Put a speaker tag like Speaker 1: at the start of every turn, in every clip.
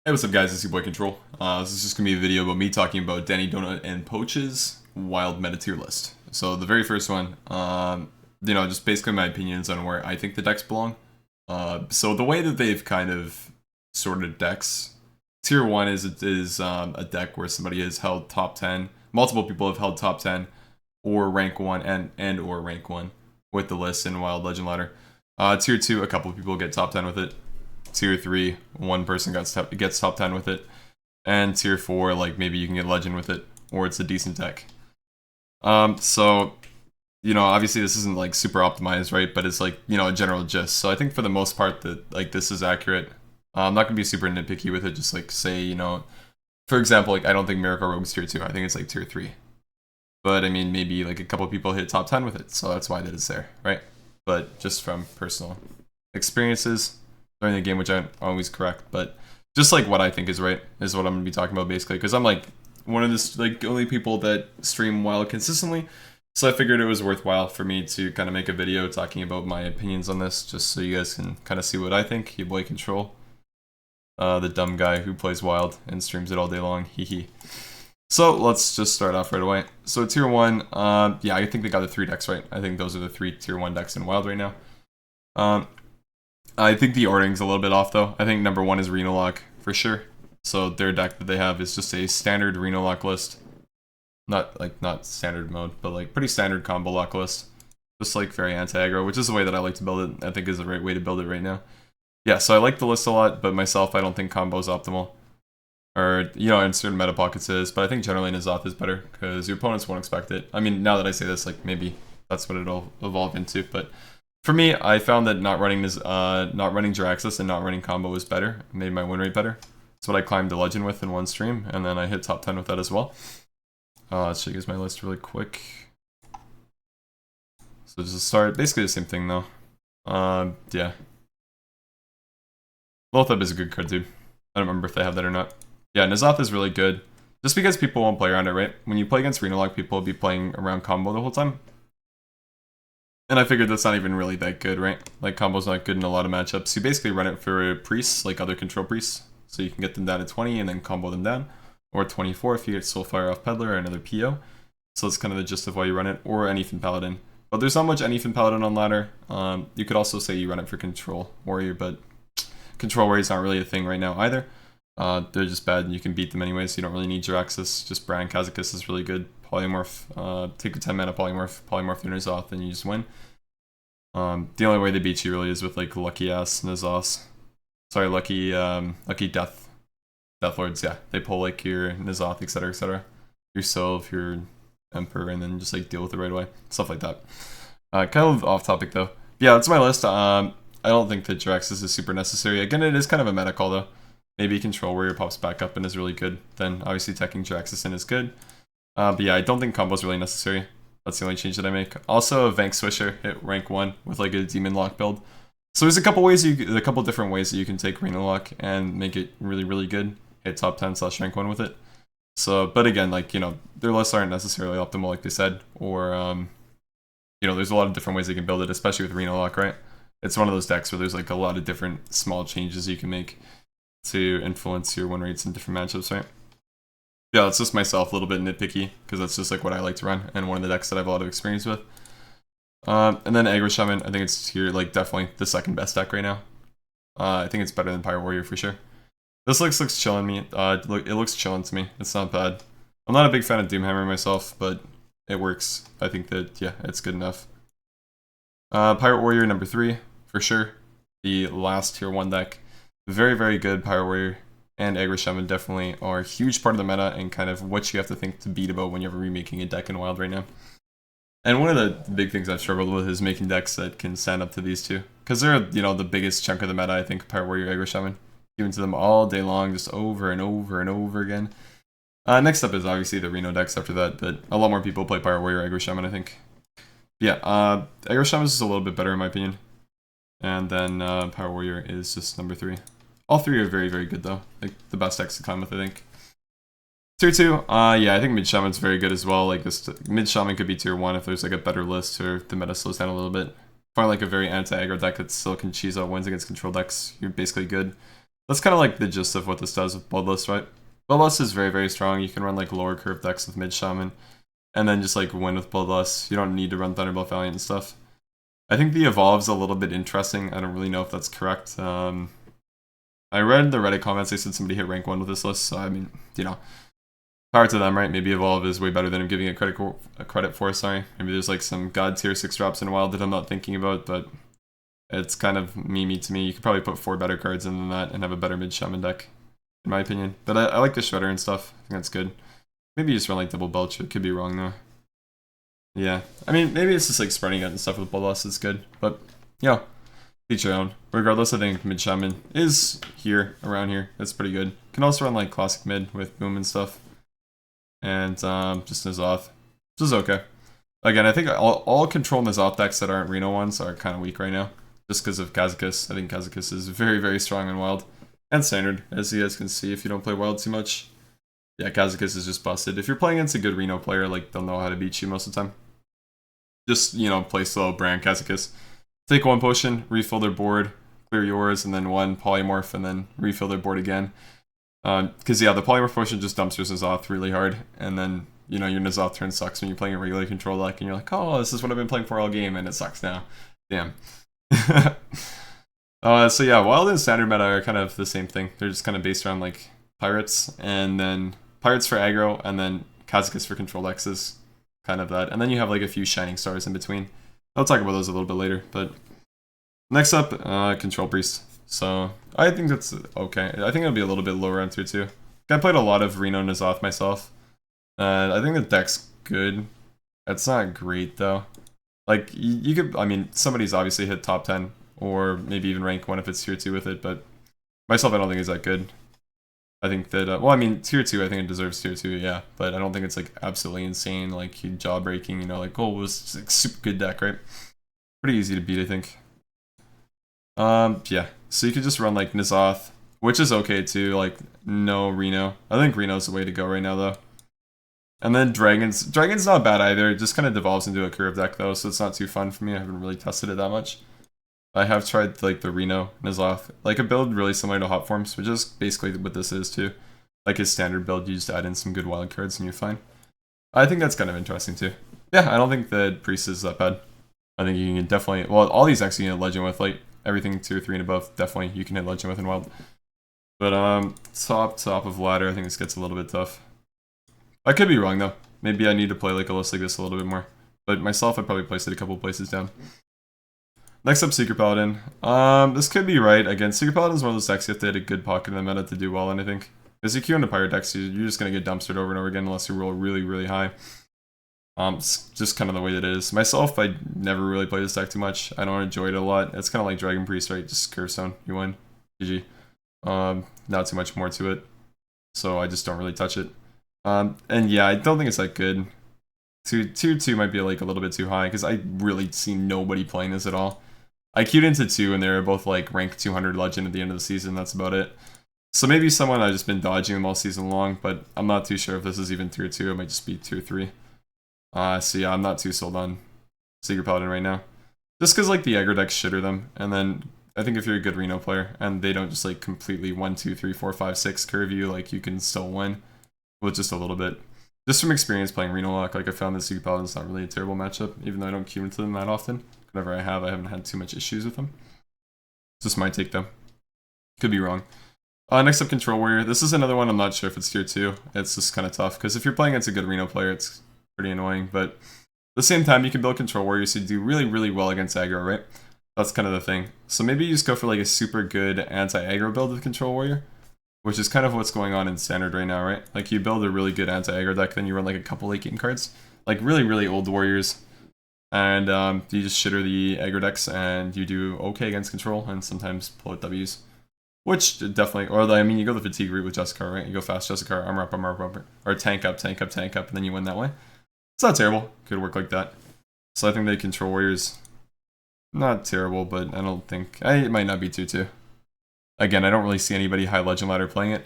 Speaker 1: Hey, what's up, guys? It's your boy Control. This is just gonna be a video about me talking about Danny Donut and Poach's Wild Meta tier list. So the very first one, just basically my opinions on where I think the decks belong. So the way that they've kind of sorted decks, tier one is a deck where somebody has held top 10. Multiple people have held top 10, or rank one and or rank one with the list in Wild Legend Ladder. Tier two, a couple people get top 10 with it. Tier 3, one person gets top 10 with it. And Tier 4, like, maybe you can get Legend with it, or it's a decent deck. Obviously this isn't, like, super optimized, right? But it's, like, a general gist. So I think for the most part that, like, this is accurate. I'm not going to be super nitpicky with it, just, like, say, for example, like, I don't think Miracle Rogue's Tier 2. I think it's, like, Tier 3. But, I mean, maybe, like, a couple people hit top 10 with it, so that's why that is there, right? But just from personal experiences during the game, which aren't always correct, but just like what I think is right is what I'm gonna be talking about basically, because I'm like one of the only people that stream Wild consistently, so I figured it was worthwhile for me to kind of make a video talking about my opinions on this, just so you guys can kind of see what I think. Your boy Control, the dumb guy who plays Wild and streams it all day long, hee. So let's just start off right away. So tier 1, yeah, I think they got the 3 decks right. I think those are the 3 tier 1 decks in Wild right now. I think the ordering's a little bit off though. I think number 1 is Reno Lock for sure. So their deck that they have is just a standard Reno Lock list. Not standard mode, but like pretty standard combo lock list. Just like very anti-aggro, which is the way that I like to build it. I think is the right way to build it right now. Yeah, so I like the list a lot, but myself I don't think combo is optimal. Or, in certain meta pockets is, but I think generally N'Zoth is better, because your opponents won't expect it. I mean, now that I say this, like, maybe that's what it'll evolve into, but for me, I found that not running Jiraxxus and not running combo was better. It made my win rate better. That's what I climbed to Legend with in one stream, and then I hit top 10 with that as well. Let's show you guys my list really quick. So just to start, basically the same thing though. Yeah. Lothab is a good card too. I don't remember if they have that or not. Yeah, N'Zoth is really good. Just because people won't play around it, right? When you play against Reno Lock, people will be playing around combo the whole time. And I figured that's not even really that good, right? Like, combo's not good in a lot of matchups. You basically run it for priests, like other control priests. So you can get them down to 20 and then combo them down. Or 24 if you get Soulfire off Peddler or another PO. So that's kind of the gist of why you run it. Or Anyfin Paladin. But there's not much Anyfin Paladin on ladder. You could also say you run it for Control Warrior, but Control Warrior's not really a thing right now either. They're just bad and you can beat them anyway, so you don't really need Jiraxxus. Just Brand Kazakus is really good. Polymorph, take a 10 mana polymorph their N'Zoth, and you just win. The only way they beat you really is with like lucky ass N'Zoths. Sorry, lucky Death Lords, yeah. They pull like your N'Zoth, etc, etc. Your Sylve, your Emperor, and then just like deal with it right away. Stuff like that. Kind of off topic though. Yeah, that's my list. I don't think that Jiraxxus is super necessary. Again, it is kind of a meta call though. Maybe Control Warrior pops back up and is really good. Then obviously teching Jiraxxus in is good. But yeah, I don't think combo's really necessary. That's the only change that I make. Also, Vank Swisher hit rank 1 with like a Demon Lock build. So there's a couple different ways that you can take Reno Lock and make it really, really good. Hit top 10 / rank 1 with it. So, but again, like, their lists aren't necessarily optimal like they said. Or, there's a lot of different ways they can build it, especially with Reno Lock, right? It's one of those decks where there's like a lot of different small changes you can make to influence your win rates in different matchups, right? Yeah, that's just myself a little bit nitpicky, because that's just like what I like to run, and one of the decks that I have a lot of experience with. And then Aggro Shaman, I think it's here, like, definitely the second best deck right now. I think it's better than Pirate Warrior for sure. This looks chillin' me. It looks chillin' to me. It's not bad. I'm not a big fan of Doomhammer myself, but it works. I think that, yeah, it's good enough. Pirate Warrior number 3, for sure. The last tier 1 deck. Very, very good. Pirate Warrior and Aggro Shaman definitely are a huge part of the meta and kind of what you have to think to beat about when you're remaking a deck in Wild right now. And one of the big things I've struggled with is making decks that can stand up to these two. Because they're, the biggest chunk of the meta, I think, Pirate Warrior, Aggro Shaman. Giving to them all day long, just over and over and over again. Next up is obviously the Reno decks after that, but a lot more people play Pirate Warrior, Aggro Shaman, I think. Yeah, Aggro Shaman is just a little bit better in my opinion. And then Pirate Warrior is just number 3. All 3 are very, very good though. Like the best decks to climb with, I think. Tier 2, yeah, I think Mid Shaman's very good as well. Like this Mid Shaman could be tier 1 if there's like a better list or the meta slows down a little bit. Find like a very anti-aggro deck that still can cheese out wins against control decks. You're basically good. That's kind of like the gist of what this does with Bloodlust, right? Bloodlust is very, very strong. You can run like lower curve decks with mid Shaman, and then just like win with Bloodlust. You don't need to run Thunderbolt Valiant and stuff. I think the Evolve's a little bit interesting. I don't really know if that's correct. I read the Reddit comments, they said somebody hit rank 1 with this list, so I mean, you know, power to them, right? Maybe Evolve is way better than I'm giving it credit for, sorry. Maybe there's like some god tier 6 drops in Wild that I'm not thinking about, but it's kind of meme-y to me. You could probably put 4 better cards in than that and have a better mid-Shaman deck, in my opinion. But I like the Shredder and stuff. I think that's good. Maybe you just run like Double Belch. It could be wrong though. Yeah. I mean, maybe it's just like spreading it and stuff with Bloodlust is good. But, yeah. Each your own. Regardless, I think mid-Shaman is here, around here. That's pretty good. Can also run like classic mid with Boom and stuff. And just N'Zoth. Which is okay. Again, I think all control N'Zoth decks that aren't Reno ones are kind of weak right now. Just because of Kazakus. I think Kazakus is very, very strong in Wild. And Standard, as you guys can see if you don't play Wild too much. Yeah, Kazakus is just busted. If you're playing against a good Reno player, like, they'll know how to beat you most of the time. Just, you know, play slow, brand Kazakus. Take 1 potion, refill their board, clear yours, and then 1 polymorph, and then refill their board again. Because, yeah, the polymorph potion just dumps your N'Zoth really hard, and then, you know, your N'Zoth turn sucks when you're playing a regular control deck, and you're like, oh, this is what I've been playing for all game, and it sucks now. Damn. So yeah, Wild and Standard meta are kind of the same thing. They're just kind of based around like Pirates, and then Pirates for aggro, and then Kazakus for control decks is kind of that. And then you have like a few Shining Stars in between. I'll talk about those a little bit later. But next up, Control Priest. So I think that's okay. I think it'll be a little bit lower on tier 2. I played a lot of Reno N'Zoth myself. I think the deck's good. It's not great though. Like, you could, I mean, somebody's obviously hit top 10, or maybe even rank 1 if it's tier 2 with it, but myself, I don't think it's that good. I think that, well, I mean, tier 2, I think it deserves tier 2, yeah, but I don't think it's, like, absolutely insane, like, jaw-breaking, you know, like, oh, it was like, super good deck, right? Pretty easy to beat, I think. Yeah, so you could just run, like, N'Zoth, which is okay, too, like, no Reno. I think Reno's the way to go right now, though. And then Dragons. Dragons not bad either. It just kind of devolves into a curve deck though, so it's not too fun for me. I haven't really tested it that much. I have tried like the Reno N'Zoth, like a build really similar to Hot Forms, which is basically what this is too. Like his standard build, you just add in some good wild cards and you're fine. I think that's kind of interesting too. Yeah, I don't think the Priest is that bad. I think you can definitely, well, all these decks you can hit Legend with, like everything tier 3 and above, definitely you can hit Legend with in Wild. But top of ladder, I think this gets a little bit tough. I could be wrong though. Maybe I need to play like a list like this a little bit more. But myself, I'd probably place it a couple places down. Next up, Secret Paladin. This could be right. Again, Secret Paladin is one of those decks you have to hit a good pocket in the meta to do well, and I think. Because you queue into Pirate decks, you're just going to get dumpstered over and over again unless you roll really, really high. It's just kind of the way that it is. Myself, I never really play this deck too much. I don't enjoy it a lot. It's kind of like Dragon Priest, right? Just Curve Stone, you win. GG. Not too much more to it. So I just don't really touch it. And yeah, I don't think it's that good. Tier 2 might be like a little bit too high because I really see nobody playing this at all. I queued into 2 and they were both like rank 200 legend at the end of the season. That's about it. So maybe someone I've just been dodging them all season long, but I'm not too sure if this is even tier 2. It might just be tier 3. So yeah, I'm not too sold on Secret Paladin right now. Just because like the aggro decks shitter them, and then I think if you're a good Reno player and they don't just like completely 1, 2, 3, 4, 5, 6 curve you, like you can still win. With just a little bit. Just from experience playing Reno Lock, like I found that Secret Paladin's not really a terrible matchup, even though I don't queue into them that often. Whenever I haven't had too much issues with them. It's just my take though. Could be wrong. Next up, Control Warrior. This is another one I'm not sure if it's tier 2. It's just kind of tough, because if you're playing against a good Reno player, it's pretty annoying, but at the same time, you can build Control Warriors to do really, really well against aggro, right? That's kind of the thing. So maybe you just go for like a super good anti-aggro build with Control Warrior. Which is kind of what's going on in Standard right now, right? Like, you build a really good anti-aggro deck, then you run, like, a couple late game cards. Like, really, really old Warriors. And you just shitter the aggro decks, and you do okay against Control, and sometimes pull out Ws. Which, definitely, or, I mean, you go the Fatigue route with Jessica, right? You go fast Jessica, armor up, armor up, armor up. Or tank up, tank up, tank up, and then you win that way. It's not terrible. Could work like that. So I think the Control Warriors, not terrible, but I don't think, it might not be tier 2. Again, I don't really see anybody high legend ladder playing it.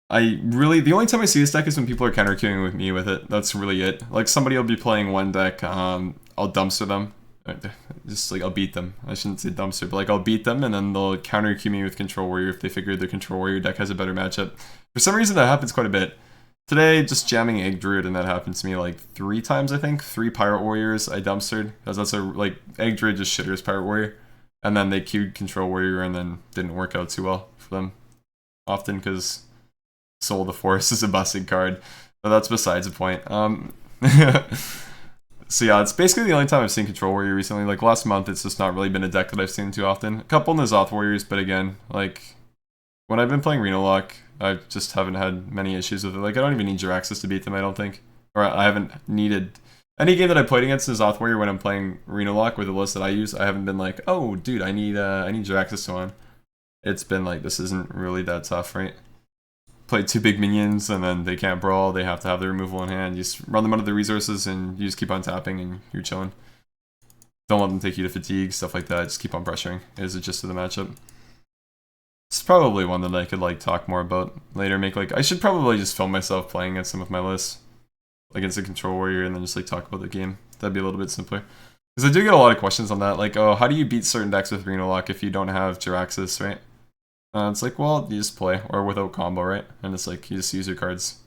Speaker 1: The only time I see this deck is when people are counter queuing with me with it. That's really it. Like, somebody will be playing one deck, I'll dumpster them, Just like I'll beat them. I shouldn't say dumpster, but like I'll beat them and then they'll counter queue me with Control Warrior if they figure the Control Warrior deck has a better matchup. For some reason that happens quite a bit. Today, just jamming Egg Druid, and that happened to me like 3 times, I think. 3 Pirate Warriors I dumpstered, because that's like, Egg Druid just shitters Pirate Warrior. And then they queued Control Warrior, and then didn't work out too well for them. Often, because Soul of the Forest is a busted card. But that's besides the point. So yeah, it's basically the only time I've seen Control Warrior recently. Like, last month, it's just not really been a deck that I've seen too often. A couple N'Zoth Warriors, but again, like, when I've been playing Reno Lock, I just haven't had many issues with it. Like, I don't even need Jiraxis to beat them, I don't think. Or I haven't needed... Any game that I played against N'Zoth Warrior when I'm playing Reno Lock with the list that I use, I haven't been like, oh, dude, I need Jiraxis to win. It's been like, this isn't really that tough, right? Play 2 big minions, and then they can't brawl, they have to have their removal in hand. You just run them out of the resources, and you just keep on tapping, and you're chilling. Don't let them take you to fatigue, stuff like that. Just keep on pressuring, is the gist of the matchup. It's probably one that I could like talk more about later. I should probably just film myself playing against some of my lists, against the Control Warrior, and then just like talk about the game. That'd be a little bit simpler. Because I do get a lot of questions on that, like, oh, how do you beat certain decks with Reno Lock if you don't have Jiraxis, right? It's like, well, you just play, or without combo, right? And it's like, you just use your cards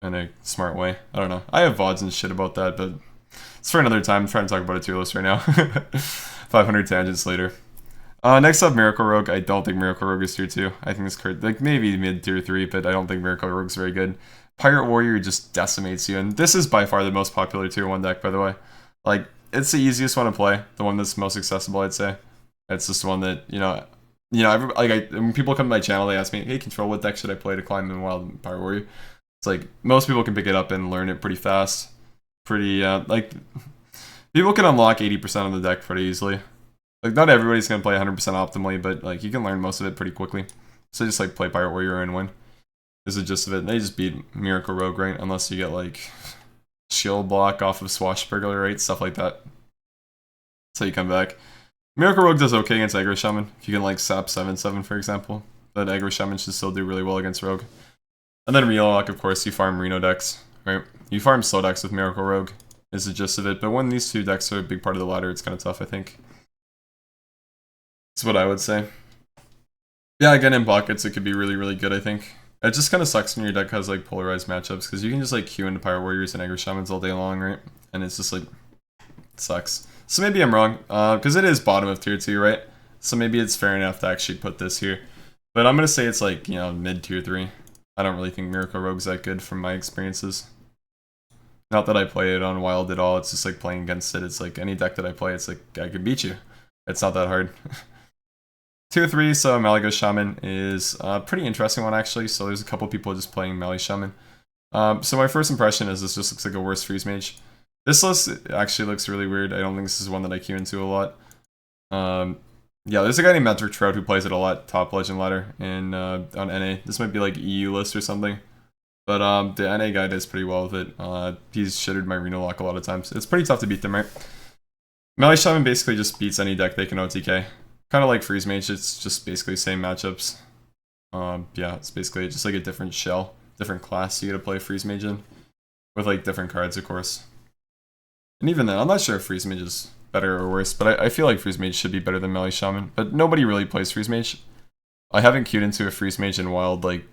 Speaker 1: in a smart way. I don't know. I have VODs and shit about that, but it's for another time. I'm trying to talk about a tier list right now. 500 tangents later. Next up, Miracle Rogue. I don't think Miracle Rogue is tier 2. I think this card, like, maybe mid tier 3, but I don't think Miracle Rogue's very good. Pirate Warrior just decimates you, and this is by far the most popular tier 1 deck, by the way. Like, it's the easiest one to play, the one that's most accessible, I'd say. It's just one that, when people come to my channel, they ask me, hey, Control, what deck should I play to climb in Wild Pirate Warrior? It's like, most people can pick it up and learn it pretty fast. People can unlock 80% of the deck pretty easily. Like, not everybody's gonna play 100% optimally, but, like, you can learn most of it pretty quickly. So just, like, play Pirate Warrior and win. Is the gist of it. They just beat Miracle Rogue, right? Unless you get, like, shield block off of Swashbuckler, right? Stuff like that. That's how you come back. Miracle Rogue does okay against Aggro Shaman. If you can, like, sap 7/7, for example. But Aggro Shaman should still do really well against Rogue. And then Reno Lock, of course, you farm Reno decks, right? You farm slow decks with Miracle Rogue, is the gist of it. But when these 2 decks are a big part of the ladder, it's kind of tough, I think. That's what I would say. Yeah, again, in buckets, it could be really, really good, I think. It just kind of sucks when your deck has, like, polarized matchups, because you can just, like, queue into Pirate Warriors and Aggro Shamans all day long, right? And it's just, like, it sucks. So maybe I'm wrong, because it is bottom of tier 2, right? So maybe it's fair enough to actually put this here. But I'm going to say it's, like, mid tier 3. I don't really think Miracle Rogue's that good from my experiences. Not that I play it on Wild at all, it's just, like, playing against it. It's, like, any deck that I play, it's, like, I can beat you. It's not that hard. Tier 3, so Malygos Shaman is a pretty interesting one, actually. So there's a couple people just playing Mally Shaman. So my first impression is this just looks like a worse Freeze Mage. This list actually looks really weird. I don't think this is one that I queue into a lot. Yeah, there's a guy named Metric Trout who plays it a lot, top Legend Ladder, and on NA. This might be like EU list or something. But the NA guy does pretty well with it. He's shittered my Reno Lock a lot of times. It's pretty tough to beat them, right? Mally Shaman basically just beats any deck they can OTK. Kind of like Freeze Mage, it's just basically same matchups. Yeah, it's basically just like a different shell, different class you gotta play Freeze Mage in. With like different cards, of course. And even then, I'm not sure if Freeze Mage is better or worse, but I feel like Freeze Mage should be better than Mally Shaman. But nobody really plays Freeze Mage. I haven't queued into a Freeze Mage in Wild, like,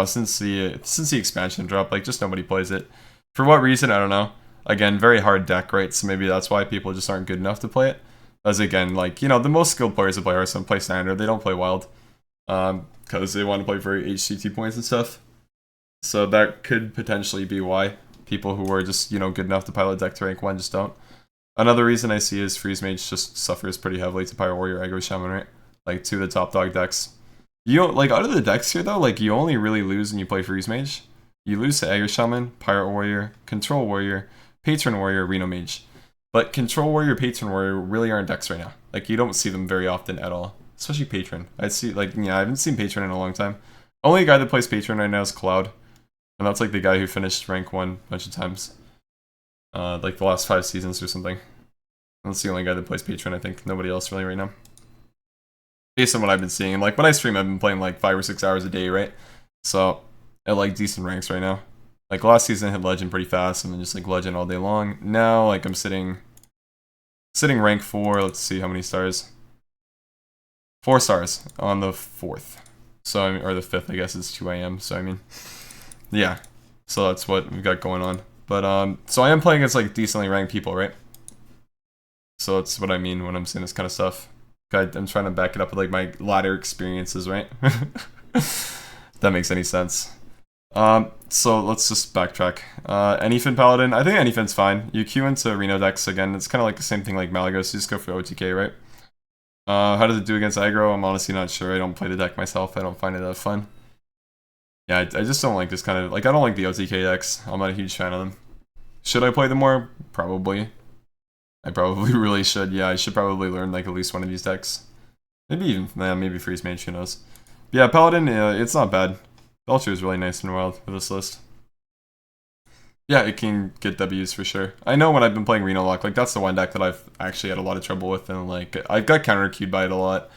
Speaker 1: since the expansion dropped, like, just nobody plays it. For what reason, I don't know. Again, very hard deck, right? So maybe that's why people just aren't good enough to play it. As again, like, the most skilled players that play Hearthstone play Standard, they don't play Wild. Because they want to play for HCT points and stuff. So that could potentially be why people who are just, good enough to pilot deck to rank 1 just don't. Another reason I see is Freeze Mage just suffers pretty heavily to Pirate Warrior, Aggro Shaman, right? Like, 2 of the top dog decks. You don't, like, out of the decks here, though, like, you only really lose when you play Freeze Mage. You lose to Aggro Shaman, Pirate Warrior, Control Warrior, Patron Warrior, Reno Mage. But Control Warrior, Patron Warrior really aren't decks right now. Like, you don't see them very often at all. Especially Patron. I haven't seen Patron in a long time. Only guy that plays Patron right now is Cloud. And that's like the guy who finished rank 1 a bunch of times. Like the last 5 seasons or something. That's the only guy that plays Patron, I think. Nobody else really right now. Based on what I've been seeing. And like when I stream, I've been playing like 5 or 6 hours a day, right? So, at like decent ranks right now. Like last season I hit Legend pretty fast and then just like Legend all day long. Now like I'm sitting Sitting rank 4, let's see how many stars. 4 stars on the 4th. So, I mean, or the 5th, I guess it's 2 AM. So, I mean, yeah. So that's what we've got going on. But, so I am playing against, like, decently ranked people, right? So that's what I mean when I'm saying this kind of stuff. I'm trying to back it up with, like, my ladder experiences, right? If that makes any sense. So let's just backtrack. Anyfin Paladin, I think Anyfin's fine. You queue into Reno decks again, it's kind of like the same thing like Malagos, you just go for OTK, right? How does it do against aggro? I'm honestly not sure, I don't play the deck myself, I don't find it that fun. Yeah, I just don't like this kind of, like, I don't like the OTK decks, I'm not a huge fan of them. Should I play them more? Probably. I probably really should, yeah, I should probably learn, like, at least one of these decks. Maybe even, maybe Freeze Mage, who knows. But yeah, Paladin, it's not bad. Belcher is really nice and wild for this list. Yeah, it can get W's for sure. I know when I've been playing Reno Lock, like that's the one deck that I've actually had a lot of trouble with, and like I've got counter queued by it a lot.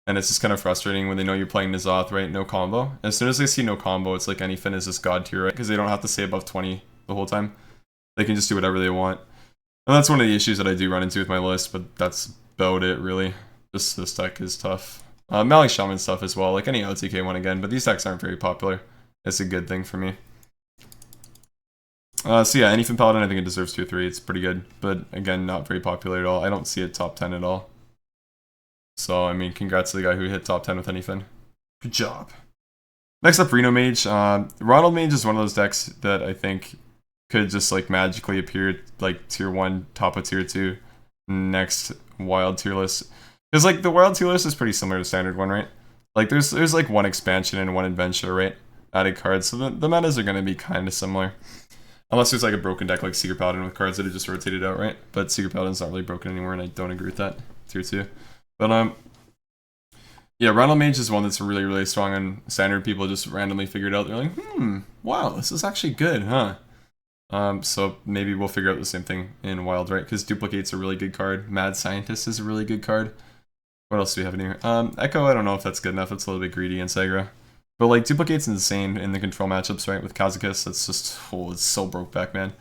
Speaker 1: And it's just kind of frustrating when they know you're playing N'Zoth, right? No combo. As soon as they see no combo, it's like Anyfin is just god tier, right? Because they don't have to stay above 20 the whole time. They can just do whatever they want. And that's one of the issues that I do run into with my list, but that's about it, really. Just this deck is tough. Mali Shaman stuff as well, like any OTK one again, but these decks aren't very popular. It's a good thing for me. So yeah, Anyfin Paladin, I think it deserves 2 or 3. It's pretty good, but again, not very popular at all. I don't see it top 10 at all. So, I mean, congrats to the guy who hit top 10 with Anyfin. Good job. Next up, Reno Mage. Ronald Mage is one of those decks that I think could just like magically appear like tier 1, top of tier 2, next wild tier list. Because, like, the Wild tier list is pretty similar to Standard one, right? Like, there's like, one expansion and one adventure, right? Added cards, so the metas are going to be kind of similar. Unless there's, like, a broken deck like Secret Paladin with cards that are just rotated out, right? But Secret Paladin's not really broken anymore, and I don't agree with that. Tier 2. But, yeah, Ronald Mage is one that's really, really strong on Standard. People just randomly figured out. They're like, wow, this is actually good, huh? So maybe we'll figure out the same thing in Wild, right? Because Duplicate's a really good card. Mad Scientist is a really good card. What else do we have in here? Echo, I don't know if that's good enough. It's a little bit greedy in Sagra. But, like, Duplicate's insane in the control matchups, right? With Kazakus, that's just, oh, it's so broke back, man.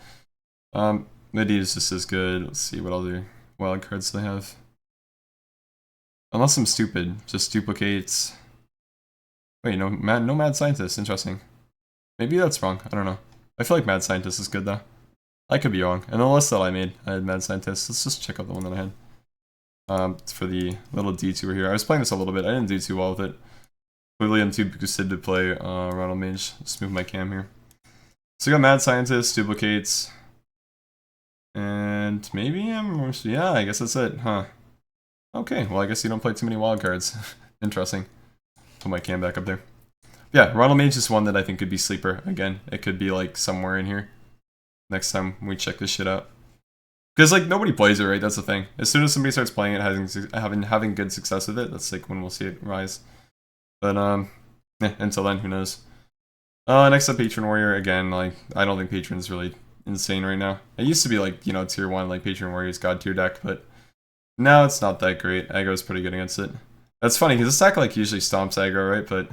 Speaker 1: Midi is just as good. Let's see what other wild cards they have. Unless I'm stupid, just Duplicates. Wait, no Mad Scientist. Interesting. Maybe that's wrong. I don't know. I feel like Mad Scientist is good, though. I could be wrong. And the list that I made, I had Mad Scientist. Let's just check out the one that I had. For the little detour here. I was playing this a little bit. I didn't do too well with it. Clearly I'm too boosted to play Ronald Mage. Let's move my cam here. So we got Mad Scientist, Duplicates. And maybe yeah, I guess that's it, huh? Okay, well I guess you don't play too many wild cards. Interesting. Put my cam back up there. Yeah, Ronald Mage is one that I think could be sleeper. Again, it could be like somewhere in here. Next time we check this shit out. Because, like, nobody plays it, right? That's the thing. As soon as somebody starts playing it, having good success with it, that's, like, when we'll see it rise. But, yeah, until then, who knows. Next up, Patron Warrior. Again, like, I don't think Patron's really insane right now. It used to be, like, you know, tier 1, like, Patron Warrior's god tier deck, but now it's not that great. Aggro's pretty good against it. That's funny, because this deck, like, usually stomps aggro, right? But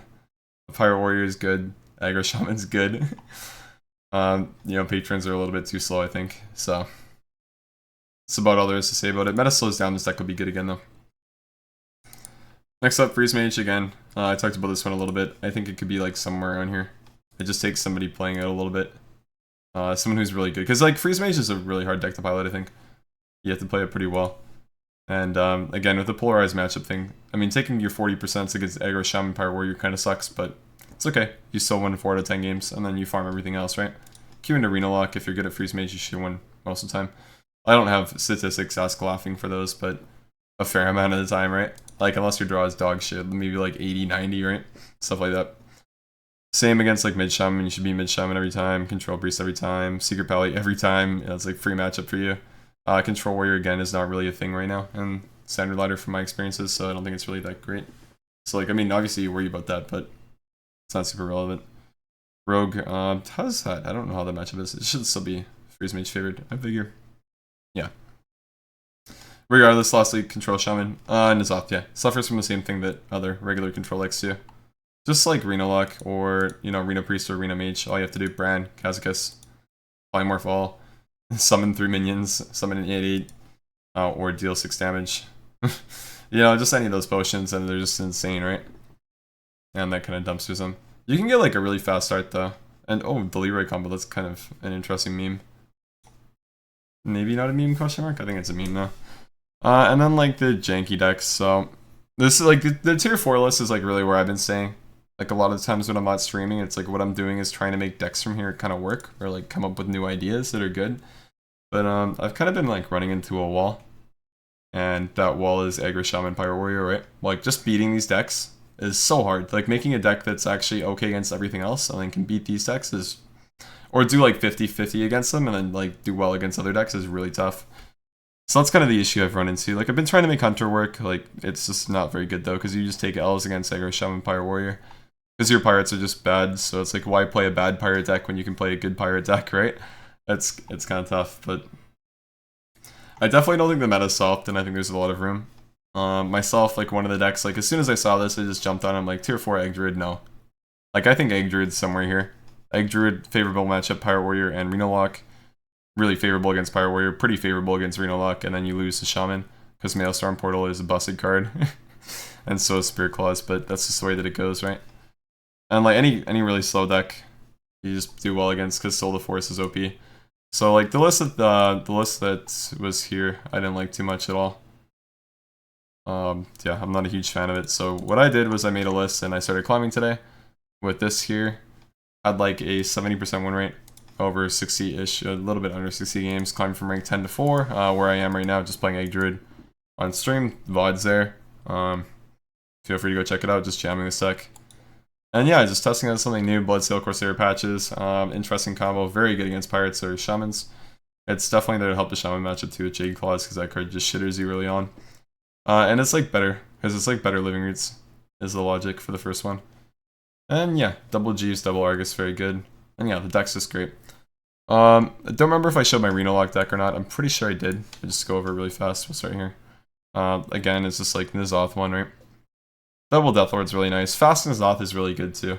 Speaker 1: Pirate Warrior is good. Aggro Shaman's good. You know, Patrons are a little bit too slow, I think, so... That's about all there is to say about it. Meta slows down, this deck will be good again though. Next up, Freeze Mage again. I talked about this one a little bit. I think it could be like somewhere around here. It just takes somebody playing it a little bit. Someone who's really good. Because like Freeze Mage is a really hard deck to pilot, I think. You have to play it pretty well. And again, with the polarized matchup thing, I mean, taking your 40% against Aggro Shaman Pirate Warrior kind of sucks, but it's okay. You still win 4 out of 10 games, and then you farm everything else, right? Queue into Reno Lock. If you're good at Freeze Mage, you should win most of the time. I don't have statistics ask laughing for those, but a fair amount of the time, right? Like, unless your draw is dog shit, maybe like 80, 90, right? Stuff like that. Same against like Mid Shaman, you should be Mid Shaman every time, Control Priest every time, Secret Pally every time. It's like free matchup for you. Control Warrior again is not really a thing right now, and Standard Ladder from my experiences, so I don't think it's really that great. So like, I mean, obviously you worry about that, but it's not super relevant. Rogue, how's that? I don't know how the matchup is. It should still be Freeze Mage favored, I figure. Yeah. Regardless, lastly, Control Shaman. N'Zoth, yeah. Suffers from the same thing that other regular Control decks do. Just like Reno Lock or, you know, Reno Priest or Reno Mage. All you have to do, Bran, Kazakus, Polymorph all, summon 3 minions, summon an 8/8, or deal 6 damage. You know, just any of those potions, and they're just insane, right? And that kind of dumpsters them. You can get like a really fast start though. And oh, the Leroy combo, that's kind of an interesting meme. Maybe not a meme, question mark? I think it's a meme though. And then like the janky decks, so this is like the tier 4 list is like really where I've been staying. Like a lot of the times when I'm not streaming, it's like what I'm doing is trying to make decks from here kind of work, or like come up with new ideas that are good. But I've kind of been like running into a wall. And that wall is Aggro Shaman Pyro Warrior, right? Like just beating these decks is so hard. Like making a deck that's actually okay against everything else and then can beat these decks is, or do like 50-50 against them and then like do well against other decks is really tough. So that's kind of the issue I've run into. Like I've been trying to make Hunter work, like it's just not very good though, because you just take L's against Aggro Shaman Pyro Warrior. Because your pirates are just bad, so it's like why play a bad pirate deck when you can play a good pirate deck, right? It's kind of tough, but I definitely don't think the meta's soft, and I think there's a lot of room. Myself, like one of the decks, like as soon as I saw this, I just jumped on. I'm like tier 4 Egg Druid, no. Like I think Egg Druid's somewhere here. Egg Druid, favorable matchup, Pirate Warrior and Reno Lock. Really favorable against Pirate Warrior, pretty favorable against Reno Lock, and then you lose to Shaman because Maelstrom Portal is a busted card, and so is Spirit Claws. But that's just the way that it goes, right? And like any really slow deck, you just do well against because Soul of Force is OP. So like the list that was here, I didn't like too much at all. Yeah, I'm not a huge fan of it. So what I did was I made a list and I started climbing today with this here. Had like a 70% win rate over 60-ish, a little bit under 60 games. Climbed from rank 10 to 4, where I am right now, just playing Egg Druid on stream. VOD's there. Feel free to go check it out, just jamming this deck. And yeah, just testing out something new. Bloodsail Corsair patches, interesting combo, very good against pirates or shamans. It's definitely there to help the shaman matchup too with Jade Claws, because that card just shitters you early on. And it's like better, because it's like better Living Roots is the logic for the first one. And yeah, double G's, double Argus, very good. And yeah, the deck's just great. I don't remember if I showed my Reno Lock deck or not. I'm pretty sure I did. I'll just go over it really fast. We'll start here. Again, it's just like N'Zoth one, right? Double Deathlord's really nice. Fast N'Zoth is really good too.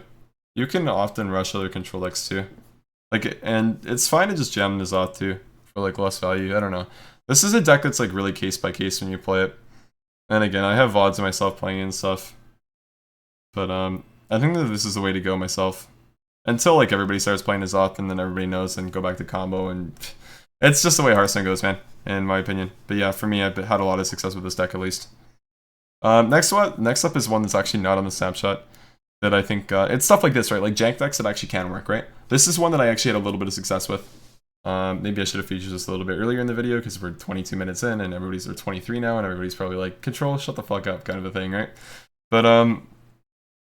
Speaker 1: You can often rush other control decks too. Like, and it's fine to just jam N'Zoth too for like less value. I don't know. This is a deck that's like really case by case when you play it. And again, I have VODs of myself playing and stuff. But I think that this is the way to go myself. Until like everybody starts playing N'Zoth and then everybody knows and go back to combo, and it's just the way Hearthstone goes, man, in my opinion. But yeah, for me, I've had a lot of success with this deck at least. Next up is one that's actually not on the snapshot that I think, it's stuff like this, right? Like jank decks that actually can work, right? This is one that I actually had a little bit of success with. Maybe I should have featured this a little bit earlier in the video because we're 22 minutes in and everybody's at 23 now and everybody's probably like, control, shut the fuck up kind of a thing, right? But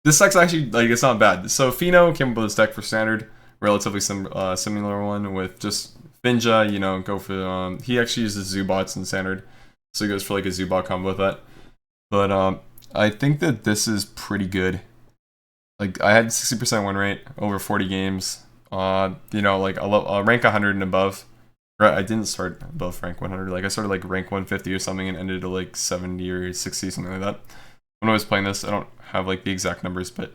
Speaker 1: this deck's actually, like, it's not bad. So Fino came up with this deck for standard, relatively similar one with just Finja, you know, go for, he actually uses Zubots in standard, so he goes for like a Zubot combo with that. But I think that this is pretty good. Like, I had 60% win rate over 40 games. You know, like rank 100 and above. Right, I didn't start above rank 100. Like, I started like rank 150 or something and ended at like 70 or 60, something like that. When I was playing this, I don't have like the exact numbers, but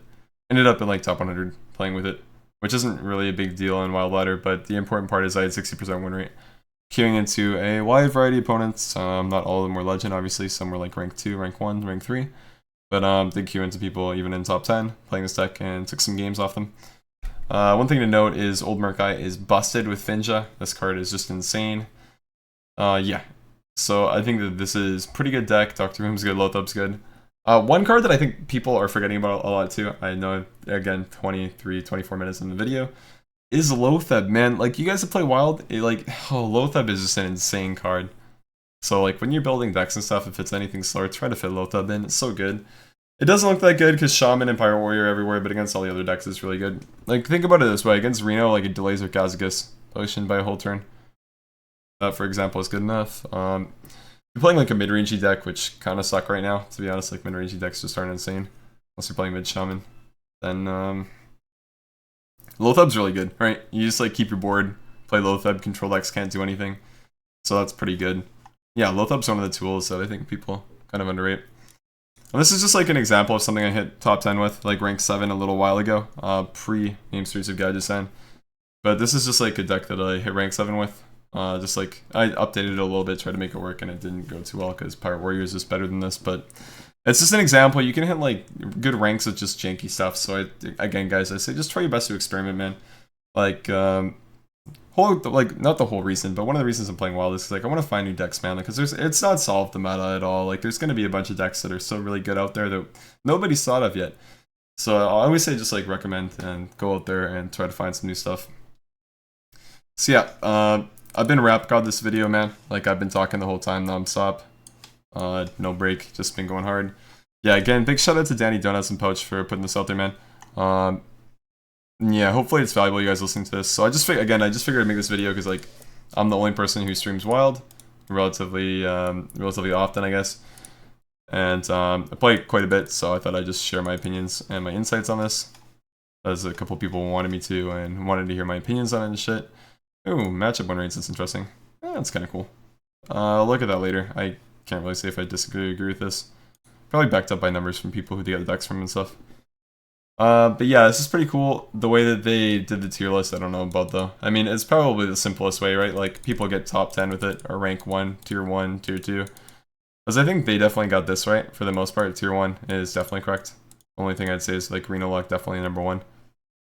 Speaker 1: ended up in like top 100 playing with it, which isn't really a big deal in Wild Ladder. But the important part is I had 60% win rate. Queuing into a wide variety of opponents. Not all of them were legend, obviously. Some were like rank 2, rank 1, rank 3. But did queue into people even in top 10 playing this deck and took some games off them. One thing to note is Old Murkai is busted with Finja. This card is just insane. Yeah. So I think that this is pretty good deck. Doctor Whom's good, Lothup's good. One card that I think people are forgetting about a lot too, I know, again, 24 minutes in the video, is Lothub, man. Like, you guys that play Wild, Lothub is just an insane card. So, like, when you're building decks and stuff, if it's anything slower, try to fit Lothub in. It's so good. It doesn't look that good because Shaman and Pirate Warrior are everywhere, but against all the other decks, it's really good. Like, think about it this way. Against Reno, like, it delays with Kazakus potion by a whole turn. That, for example, is good enough. You're playing, like, a mid-rangey deck, which kind of suck right now, to be honest. Like, mid-rangey decks just aren't insane. Unless you're playing mid-Shaman. Then, Lothub's really good, right? You just, like, keep your board, play Lothub, control decks can't do anything. So that's pretty good. Yeah, Lothub's one of the tools that I think people kind of underrate. And this is just, like, an example of something I hit top 10 with, like, rank 7 a little while ago, pre-Name Streets of Gaijin. But this is just, like, a deck that I hit rank 7 with. Just like I updated it a little bit, tried to make it work, and it didn't go too well because Pirate Warriors is better than this. But it's just an example. You can hit like good ranks with just janky stuff. So again, guys, I say just try your best to experiment, man. Like like not the whole reason, but one of the reasons I'm playing Wild is like I want to find new decks, man. Because it's not solved the meta at all. Like there's gonna be a bunch of decks that are so really good out there that nobody's thought of yet. So I always say just like recommend and go out there and try to find some new stuff. So yeah, I've been rap god this video, man. Like I've been talking the whole time non-stop. No break, just been going hard. Yeah, again, big shout out to Danny Donuts and Poach for putting this out there, man. Yeah, hopefully it's valuable, you guys listening to this. So I just figured I'd make this video because like I'm the only person who streams Wild relatively often, I guess. And I play quite a bit, so I thought I'd just share my opinions and my insights on this, as a couple people wanted me to and wanted to hear my opinions on it and shit. Ooh, matchup win rates, that's interesting. That's kind of cool. I'll look at that later. I can't really say if I disagree or agree with this. Probably backed up by numbers from people who get the decks from and stuff. But yeah, this is pretty cool. The way that they did the tier list, I don't know about though. I mean, it's probably the simplest way, right? Like, people get top 10 with it, or rank 1, tier 1, tier 2. Because I think they definitely got this right, for the most part. Tier 1 is definitely correct. Only thing I'd say is, like, Reno Luck definitely number 1. I'd,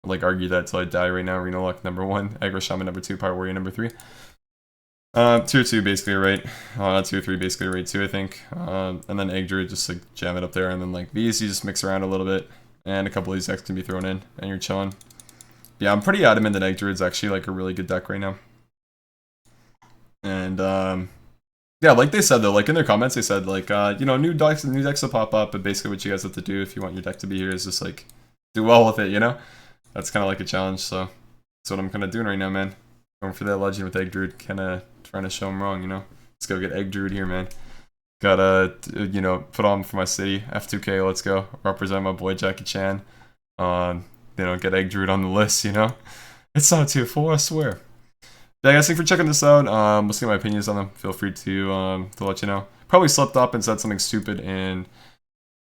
Speaker 1: like, argue that till I die right now. Reno Luck number 1, Aggro Shaman number 2, Pirate Warrior number 3. Tier 2 basically right. Tier 3 basically right too, I think. And then Egg Druid, just like jam it up there, and then like these you just mix around a little bit, and a couple of these decks can be thrown in, and you're chilling. Yeah, I'm pretty adamant that Egg Druid's actually like a really good deck right now. And yeah, like they said though, like in their comments they said like you know, new decks will pop up, but basically what you guys have to do if you want your deck to be here is just like do well with it, you know? That's kind of like a challenge, so that's what I'm kind of doing right now, man. Going for that legend with Egg Druid, kind of trying to show him wrong, you know? Let's go get Egg Druid here, man. Gotta, you know, put on for my city. F2K, let's go. Represent my boy Jackie Chan. You know, get Egg Druid on the list, you know? It's not tier 4, I swear. Yeah, guys, thanks for checking this out. Let's get my opinions on them. Feel free to let you know. Probably slipped up and said something stupid in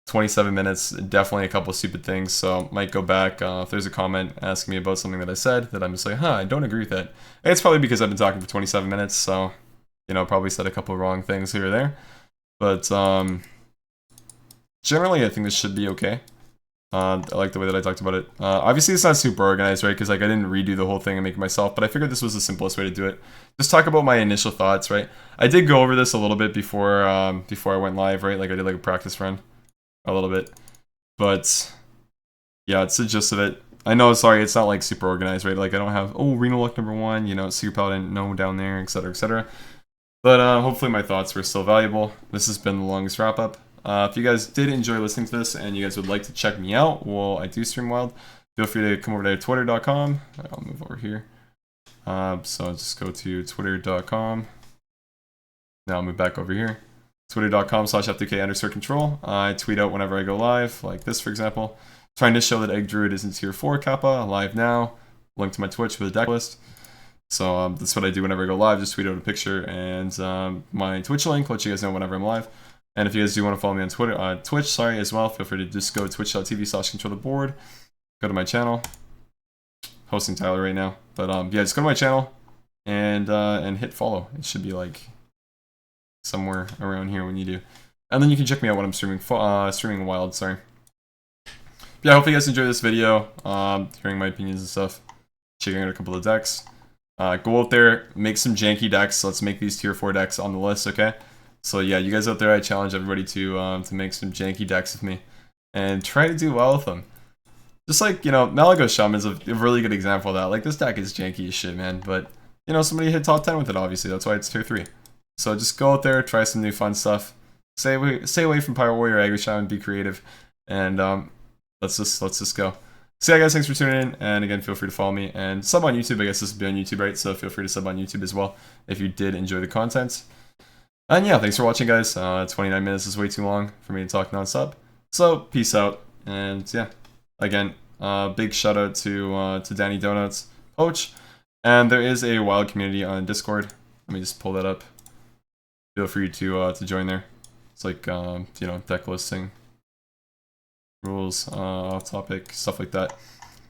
Speaker 1: 27 minutes. Definitely a couple stupid things, so might go back. If there's a comment asking me about something that I said that I'm just like, I don't agree with that. It's probably because I've been talking for 27 minutes, so, you know, probably said a couple wrong things here or there. But, generally, I think this should be okay. I like the way that I talked about it. Obviously, it's not super organized, right? Because, like, I didn't redo the whole thing and make it myself, but I figured this was the simplest way to do it. Just talk about my initial thoughts, right? I did go over this a little bit before I went live, right? Like, I did, like, a practice run. A little bit, but yeah, it's the gist of it. I know, sorry, it's not like super organized, right? Like I don't have Reno Luck number 1, you know, Seer Paladin, no down there, etc., etc. But hopefully my thoughts were still valuable. This has been the longest wrap up. If you guys did enjoy listening to this and you guys would like to check me out, well, I do stream Wild. Feel free to come over to twitter.com. I'll move over here. So just go to twitter.com. Now I'll move back over here. Twitter.com/F2K_control. I tweet out whenever I go live, like this for example. Trying to show that Egg Druid is in tier 4 Kappa, live now. Link to my Twitch with a deck list. So that's what I do whenever I go live, just tweet out a picture and my Twitch link, let you guys know whenever I'm live. And if you guys do want to follow me on Twitch, as well, feel free to just go to twitch.tv/controltheboard. Go to my channel. Hosting Tyler right now. But yeah, just go to my channel and hit follow. It should be like somewhere around here when you do. And then you can check me out when I'm streaming Wild, sorry. But yeah, I hope you guys enjoyed this video, hearing my opinions and stuff, checking out a couple of decks. Go out there, make some janky decks. Let's make these tier 4 decks on the list, okay? So yeah, you guys out there, I challenge everybody to make some janky decks with me. And try to do well with them. Just like, you know, Malago Shaman's a really good example of that. Like, this deck is janky as shit, man. But, you know, somebody hit top 10 with it, obviously. That's why it's tier 3. So just go out there, try some new fun stuff. Stay away from Pirate Warrior, Aggro Shaman, be creative, and let's just go. So yeah, guys, thanks for tuning in, and again, feel free to follow me and sub on YouTube. I guess this will be on YouTube, right? So feel free to sub on YouTube as well if you did enjoy the content. And yeah, thanks for watching, guys. 29 minutes is way too long for me to talk non-stop. So peace out, and yeah, again, big shout out to Danny Donuts, Poach, and there is a Wild community on Discord. Let me just pull that up. Feel free to join there. It's like, you know, deck listing, rules, off topic, stuff like that.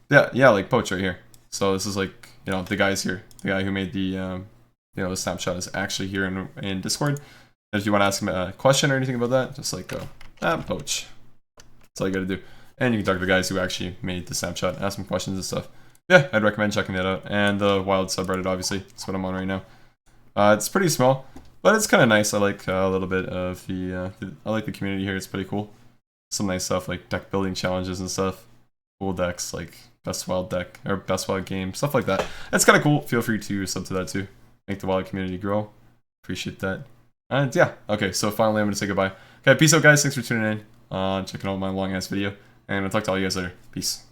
Speaker 1: Yeah, like Poach right here. So this is like, you know, the guy's here. The guy who made the the snapshot is actually here in Discord. And if you want to ask him a question or anything about that, just like go, poach. That's all you gotta do. And you can talk to the guys who actually made the snapshot, ask them questions and stuff. Yeah, I'd recommend checking that out. And the Wild subreddit, obviously, that's what I'm on right now. It's pretty small, but it's kind of nice. I like a little bit of I like the community here. It's pretty cool. Some nice stuff like deck building challenges and stuff. Cool decks like best wild deck or best wild game, stuff like that. It's kind of cool. Feel free to sub to that too. Make the wild community grow. Appreciate that. And yeah, okay, so finally I'm gonna say goodbye. Okay, peace out guys. Thanks for tuning in. Checking out my long ass video. And I'll talk to all you guys later. Peace.